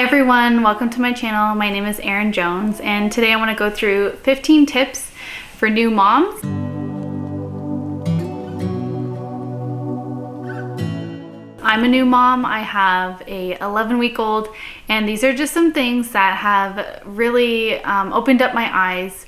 everyone, welcome to my channel. My name is Erin Jones and today I want to go through 15 tips for new moms. I'm a new mom. I have a 11-week-old and these are just some things that have really opened up my eyes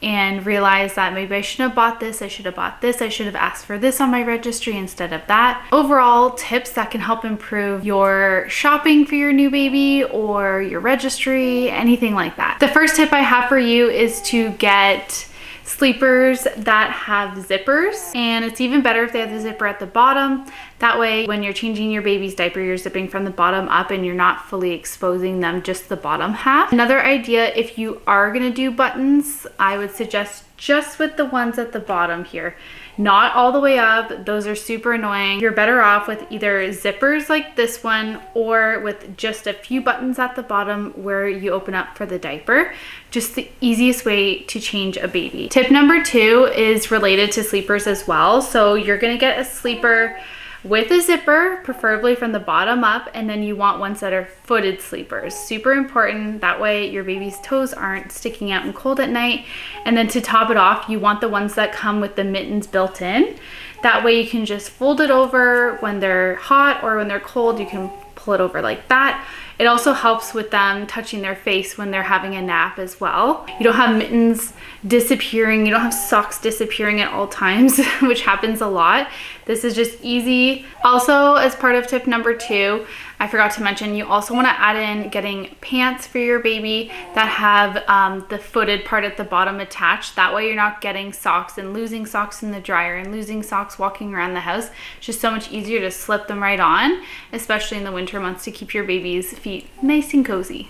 and realized that maybe I shouldn't have bought this, I should have bought this, I should have asked for this on my registry instead of that. Overall tips that can help improve your shopping for your new baby or your registry, anything like that. The first tip I have for you is to get sleepers that have zippers, and it's even better if they have the zipper at the bottom. That way when you're changing your baby's diaper, you're zipping from the bottom up and you're not fully exposing them, just the bottom half. Another idea, if you are gonna do buttons, I would suggest just with the ones at the bottom here, not all the way up. Those are super annoying. You're better off with either zippers like this one or with just a few buttons at the bottom where you open up for the diaper. Just the easiest way to change a baby. Tip number 2 is related to sleepers as well. So you're gonna get a sleeper with a zipper, preferably from the bottom up, and then you want ones that are footed sleepers. Super important, that way your baby's toes aren't sticking out and cold at night. And then to top it off, you want the ones that come with the mittens built in. That way you can just fold it over when they're hot or when they're cold, you can pull it over like that. It also helps with them touching their face when they're having a nap as well. You don't have mittens disappearing, you don't have socks disappearing at all times, which happens a lot. This is just easy. Also, as part of tip number 2, I forgot to mention, you also want to add in getting pants for your baby that have the footed part at the bottom attached. That way you're not getting socks and losing socks in the dryer and losing socks walking around the house. It's just so much easier to slip them right on, especially in the winter months, to keep your baby's feet nice and cozy.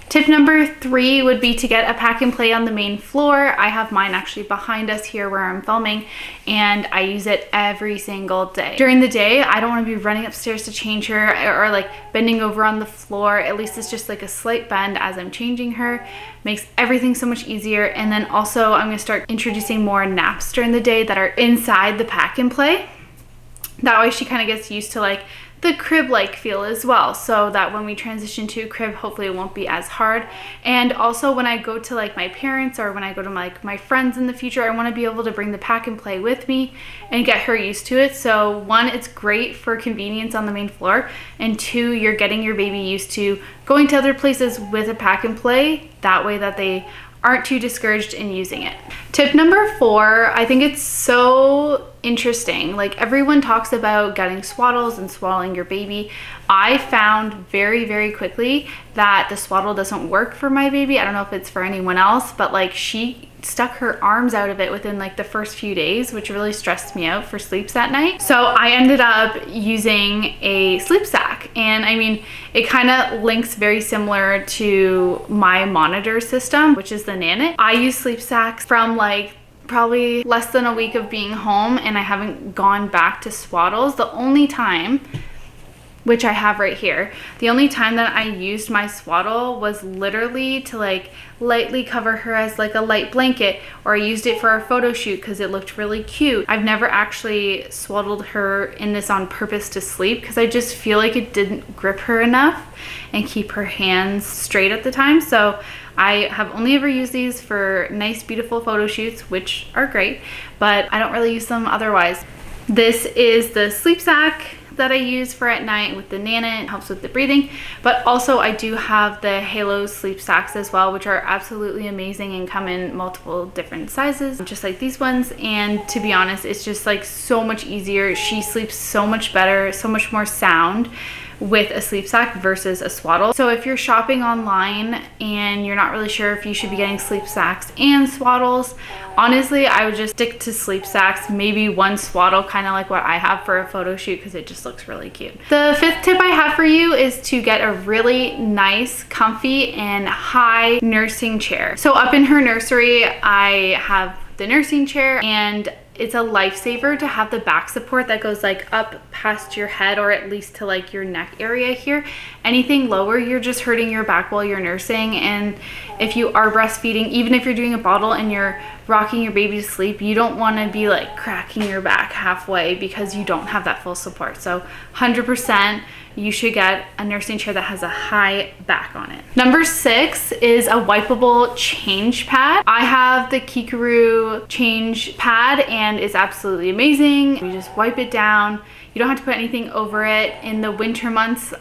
Tip number 3 would be to get a pack and play on the main floor. I have mine actually behind us here where I'm filming, and I use it every single day. During the day, I don't want to be running upstairs to change her or like bending over on the floor. At least it's just like a slight bend as I'm changing her. Makes everything so much easier. And then also I'm going to start introducing more naps during the day that are inside the pack and play. That way she kind of gets used to like the crib-like feel as well, so that when we transition to a crib, hopefully it won't be as hard. And also when I go to like my parents or when I go to my friends in the future, I want to be able to bring the pack and play with me and get her used to it. So 1, it's great for convenience on the main floor, and 2, you're getting your baby used to going to other places with a pack and play, that way that they aren't too discouraged in using it. Tip number 4, I think it's so interesting. Like, everyone talks about getting swaddles and swaddling your baby. I found very, very quickly that the swaddle doesn't work for my baby. I don't know if it's for anyone else, but like she stuck her arms out of it within like the first few days, which really stressed me out for sleeps that night. So I ended up using a sleep sack, and I mean, it kind of links very similar to my monitor system, which is the Nanit. I use sleep sacks from like probably less than a week of being home, and I haven't gone back to swaddles. The only time, which I have right here, the only time that I used my swaddle was literally to like lightly cover her as like a light blanket, or I used it for our photo shoot because it looked really cute. I've never actually swaddled her in this on purpose to sleep because I just feel like it didn't grip her enough and keep her hands straight at the time. So I have only ever used these for nice, beautiful photo shoots, which are great, but I don't really use them otherwise. This is the sleep sack that I use for at night with the Nanit. It helps with the breathing, but also I do have the Halo sleep sacks as well, which are absolutely amazing and come in multiple different sizes, just like these ones. And to be honest, it's just like so much easier. She sleeps so much better, so much more sound with a sleep sack versus a swaddle. So if you're shopping online and you're not really sure if you should be getting sleep sacks and swaddles, honestly, I would just stick to sleep sacks, maybe one swaddle, kind of like what I have for a photo shoot, because it just looks really cute. The 5th tip I have for you is to get a really nice, comfy, and high nursing chair. So up in her nursery, I have the nursing chair, and it's a lifesaver to have the back support that goes like up past your head, or at least to like your neck area here. Anything lower, you're just hurting your back while you're nursing. And if you are breastfeeding, even if you're doing a bottle and you're rocking your baby to sleep, you don't want to be like cracking your back halfway because you don't have that full support. So 100% you should get a nursing chair that has a high back on it. Number 6 is a wipeable change pad. I have the Kikaru change pad and it's absolutely amazing. You just wipe it down. You don't have to put anything over it. In the winter months,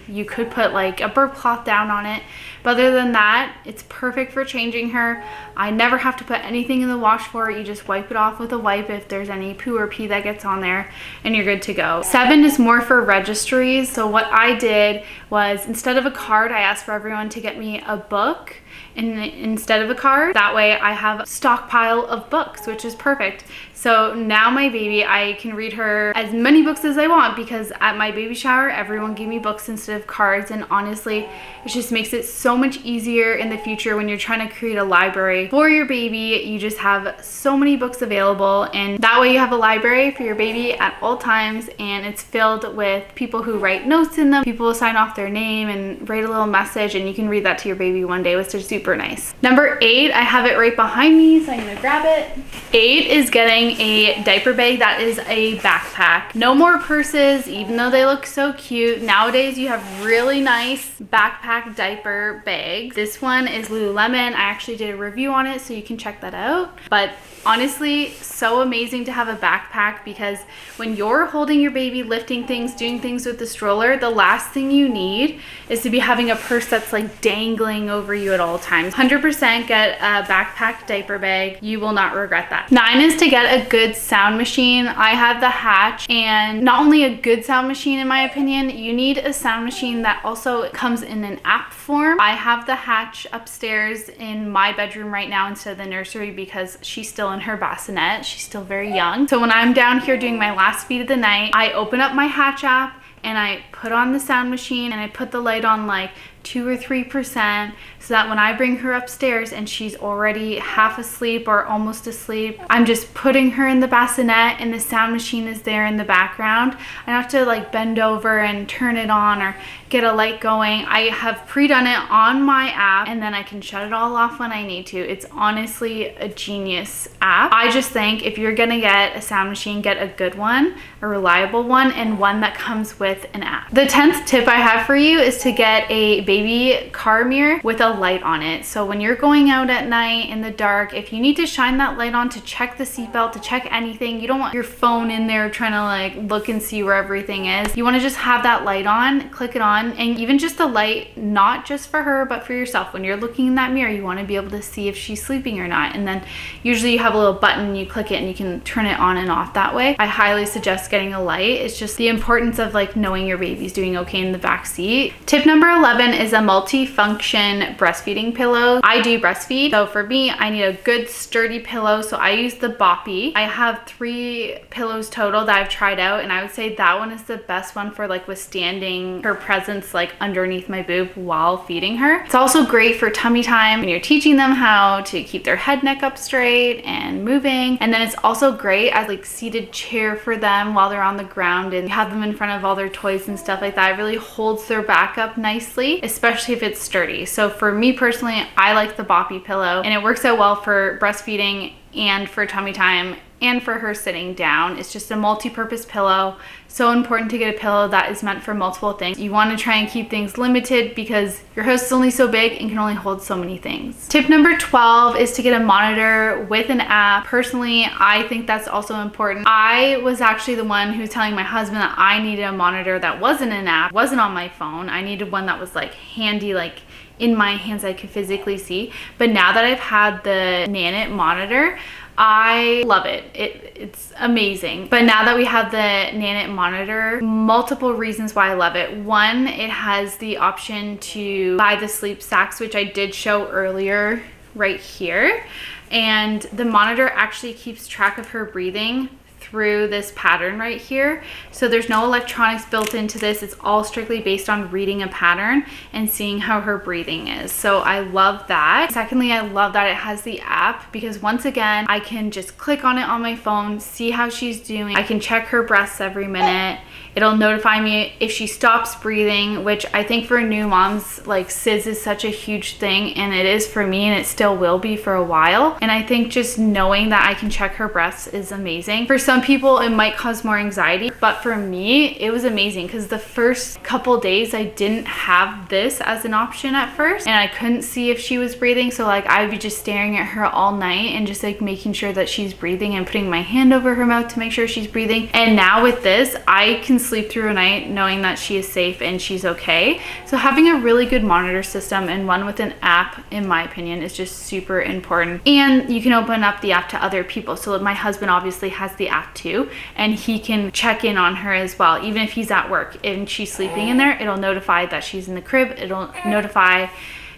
you could put like a burp cloth down on it. But other than that, it's perfect for changing her. I never have to put anything in the wash for it. You just wipe it off with a wipe if there's any poo or pee that gets on there, and you're good to go. 7 is more for registries. So what I did was, instead of a card, I asked for everyone to get me a book instead of a card. That way I have a stockpile of books, which is perfect. So now my baby, I can read her as many books as I want, because at my baby shower, everyone gave me books instead of cards. And honestly, it just makes it so much easier in the future when you're trying to create a library for your baby. You just have so many books available, and that way you have a library for your baby at all times, and it's filled with people who write notes in them. People will sign off their name and write a little message, and you can read that to your baby one day, which is super nice. Number 8, I have it right behind me, so I'm gonna grab it. 8 is getting a diaper bag that is a backpack. No more purses, even though they look so cute. Nowadays you have really nice backpack diaper bags. This one is Lululemon. I actually did a review on it, so you can check that out. But honestly, so amazing to have a backpack, because when you're holding your baby, lifting things, doing things with the stroller, the last thing you need is to be having a purse that's like dangling over you at all times. 100% get a backpack diaper bag. You will not regret that. 9 is to get a good sound machine. I have the Hatch, and not only a good sound machine in my opinion, you need a sound machine that also comes in an app form. I have the Hatch upstairs in my bedroom right now instead of the nursery, because she's still in her bassinet. She's still very young. So when I'm down here doing my last feed of the night, I open up my Hatch app and I put on the sound machine, and I put the light on like 2 or 3%, so that when I bring her upstairs and she's already half asleep or almost asleep, I'm just putting her in the bassinet and the sound machine is there in the background. I don't have to like bend over and turn it on or get a light going. I have pre-done it on my app, and then I can shut it all off when I need to. It's honestly a genius app. I just think if you're gonna get a sound machine, get a good one, a reliable one, and one that comes with an app. The 10th tip I have for you is to get a baby car mirror with a light on it. So when you're going out at night in the dark, if you need to shine that light on to check the seatbelt, to check anything, you don't want your phone in there trying to like look and see where everything is. You want to just have that light on, click it on, and even just a light, not just for her, but for yourself. When you're looking in that mirror, you want to be able to see if she's sleeping or not. And then usually you have a little button, you click it and you can turn it on and off that way. I highly suggest getting a light. It's just the importance of like knowing your baby's doing okay in the back seat. Tip number 11 is a multi-function breastfeeding pillow. I do breastfeed, so for me, I need a good sturdy pillow, so I use the Boppy. I have 3 pillows total that I've tried out, and I would say that one is the best one for like withstanding her presence like underneath my boob while feeding her. It's also great for tummy time when you're teaching them how to keep their head, neck up straight and moving. And then it's also great as like seated chair for them while they're on the ground, and you have them in front of all their toys and stuff like that. It really holds their back up nicely, especially if it's sturdy. So for me personally, I like the Boppy pillow, and it works out well for breastfeeding and for tummy time and for her sitting down. It's just a multi-purpose pillow. So important to get a pillow that is meant for multiple things. You want to try and keep things limited because your house is only so big and can only hold so many things. Tip number 12 is to get a monitor with an app. Personally, I think that's also important. I was actually the one who was telling my husband that I needed a monitor that wasn't an app, wasn't on my phone. I needed one that was like handy, like in my hands I could physically see. But now that I've had the Nanit monitor, I love it. It's amazing. But now that we have the Nanit monitor, multiple reasons why I love it. One, it has the option to buy the sleep sacks, which I did show earlier right here. And the monitor actually keeps track of her breathing through this pattern right here. So there's no electronics built into this. It's all strictly based on reading a pattern and seeing how her breathing is. So I love that. Secondly, I love that it has the app, because once again, I can just click on it on my phone, see how she's doing. I can check her breaths every minute. It'll notify me if she stops breathing, which I think for new moms, like SIDS is such a huge thing, and it is for me, and it still will be for a while. And I think just knowing that I can check her breaths is amazing. For some people, it might cause more anxiety, but for me, it was amazing because the first couple days I didn't have this as an option at first, and I couldn't see if she was breathing. So like I would be just staring at her all night and just like making sure that she's breathing and putting my hand over her mouth to make sure she's breathing. And now with this, I can sleep through a night knowing that she is safe and she's okay. So having a really good monitor system and one with an app, in my opinion, is just super important. And you can open up the app to other people. So my husband obviously has the app too, and he can check in on her as well. Even if he's at work and she's sleeping in there, it'll notify that she's in the crib. It'll notify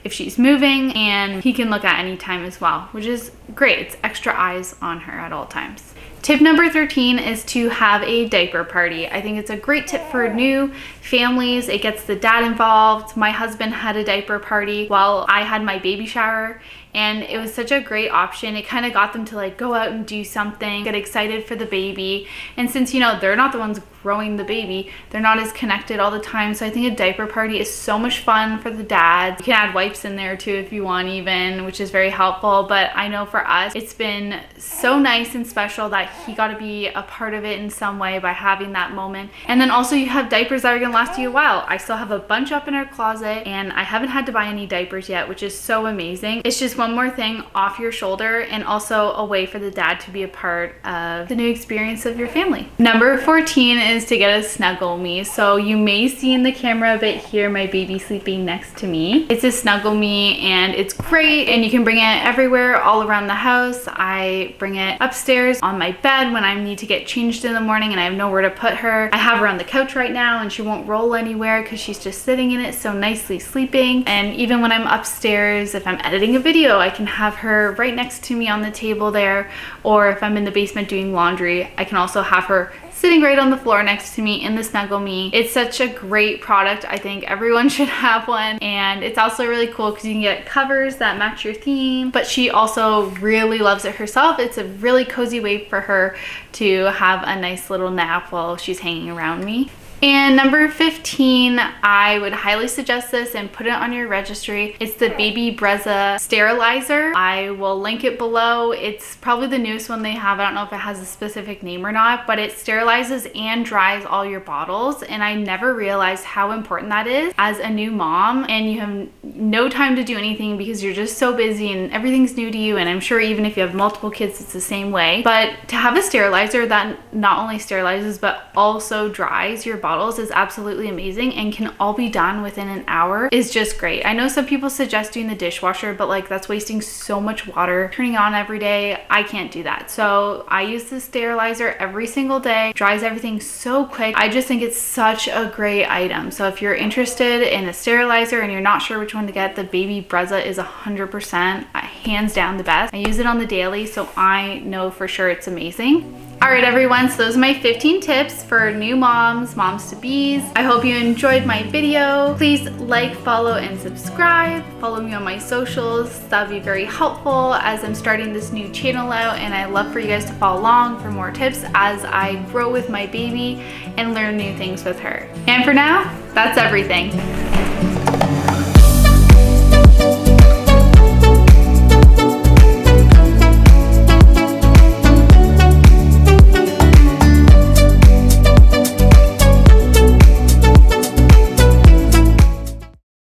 if she's moving, and he can look at any time as well, which is great. It's extra eyes on her at all times. Tip number 13 is to have a diaper party. I think it's a great tip for new families. It gets the dad involved. My husband had a diaper party while I had my baby shower, and it was such a great option. It kind of got them to like go out and do something, get excited for the baby. And since, you know, they're not the ones growing the baby, they're not as connected all the time. So I think a diaper party is so much fun for the dads. You can add wipes in there too if you want even, which is very helpful. But I know for us, it's been so nice and special that he got to be a part of it in some way by having that moment. And then also you have diapers that are gonna last you a while. I still have a bunch up in our closet, and I haven't had to buy any diapers yet, which is so amazing. It's just one more thing off your shoulder, and also a way for the dad to be a part of the new experience of your family. Number 14 is to get a Snuggle Me. So you may see in the camera a bit here my baby sleeping next to me. It's a Snuggle Me, and it's great, and you can bring it everywhere all around the house. I bring it upstairs on my bed when I need to get changed in the morning and I have nowhere to put her. I have her on the couch right now, and she won't roll anywhere because she's just sitting in it so nicely sleeping. And even when I'm upstairs, if I'm editing a video, I can have her right next to me on the table there, or if I'm in the basement doing laundry, I can also have her sitting right on the floor next to me in the Snuggle Me. It's such a great product. I think everyone should have one, and it's also really cool because you can get covers that match your theme, but she also really loves it herself. It's a really cozy way for her to have a nice little nap while she's hanging around me. And number 15, I would highly suggest this and put it on your registry. It's the Baby Brezza sterilizer. I will link it below. It's probably the newest one they have. I don't know if it has a specific name or not, but it sterilizes and dries all your bottles. And I never realized how important that is as a new mom, and you have no time to do anything because you're just so busy and everything's new to you. And I'm sure even if you have multiple kids, it's the same way. But to have a sterilizer that not only sterilizes but also dries your bottles is absolutely amazing, and can all be done within an hour is just great. I know some people suggest doing the dishwasher, but like that's wasting so much water turning it on every day. I can't do that. So I use the sterilizer every single day. Dries everything so quick. I just think it's such a great item. So if you're interested in a sterilizer and you're not sure which one to get, the Baby Brezza is 100% hands down the best. I use it on the daily, so I know for sure it's amazing. All right, everyone, so those are my 15 tips for new moms, moms-to-bees. I hope you enjoyed my video. Please like, follow, and subscribe. Follow me on my socials. That would be very helpful as I'm starting this new channel out, and I love for you guys to follow along for more tips as I grow with my baby and learn new things with her. And for now, that's everything.